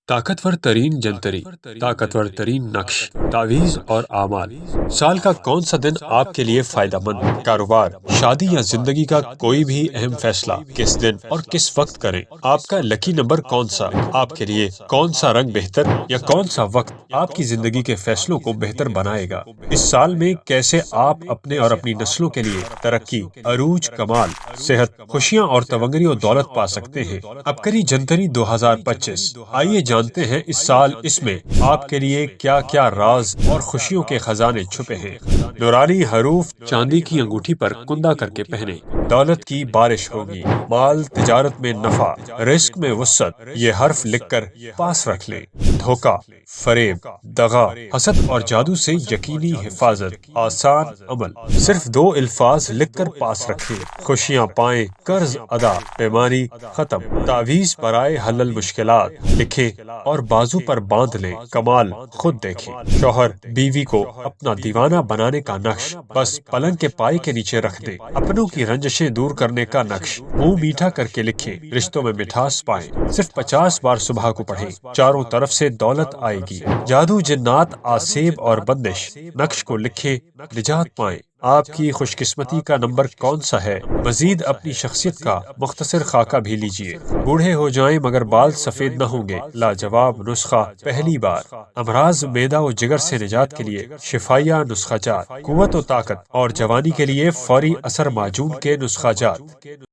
طاقتور ترین جنتری، طاقتور ترین نقش، تعویذ اور اعمال۔ سال کا کون سا دن آپ کے لیے فائدہ مند؟ کاروبار، شادی یا زندگی کا کوئی بھی اہم فیصلہ کس دن اور کس وقت کریں؟ آپ کا لکی نمبر کون سا؟ آپ کے لیے کون سا رنگ بہتر یا کون سا وقت آپ کی زندگی کے فیصلوں کو بہتر بنائے گا؟ اس سال میں کیسے آپ اپنے اور اپنی نسلوں کے لیے ترقی، عروج، کمال، صحت، خوشیاں اور تمغنی و دولت پا سکتے ہیں؟ عبقری جنتری 2025۔ آئیے جانتے ہیں اس سال اس میں آپ کے لیے کیا کیا راز اور خوشیوں کے خزانے چھپے ہیں۔ نورانی حروف چاندی کی انگوٹھی پر کندہ کر کے پہنے۔ دولت کی بارش ہوگی، مال، تجارت میں نفع، رزق میں وسعت۔ یہ حرف لکھ کر پاس رکھ لیں۔ دھوکہ، فریب، دغا، حسد اور جادو سے یقینی حفاظت۔ آسان عمل، صرف 2 الفاظ لکھ کر پاس رکھیں۔ خوشیاں پائیں، قرض ادا، بیماری ختم۔ تعویذ برائے حل المشکلات، لکھیں اور بازو پر باندھ لیں، کمال خود دیکھیں۔ شوہر بیوی کو اپنا دیوانہ بنانے کا نقش بس پلنگ کے پائے کے نیچے رکھ دیں۔ اپنوں کی رنجشیں دور کرنے کا نقش منہ میٹھا کر کے لکھیں، رشتوں میں مٹھاس پائیں۔ صرف 50 بار صبح کو پڑھیں، چاروں طرف سے دولت آئے گی۔ جادو، جنات، آسیب اور بندش، نقش کو لکھیں، نجات پائیں۔ آپ کی خوش قسمتی کا نمبر کون سا ہے؟ مزید اپنی شخصیت کا مختصر خاکہ بھی لیجیے۔ بوڑھے ہو جائیں مگر بال سفید نہ ہوں گے، لاجواب نسخہ پہلی بار۔ امراض معدہ و جگر سے نجات کے لیے شفائیہ نسخہ جات۔ قوت و طاقت اور جوانی کے لیے فوری اثر معجون کے نسخہ جات۔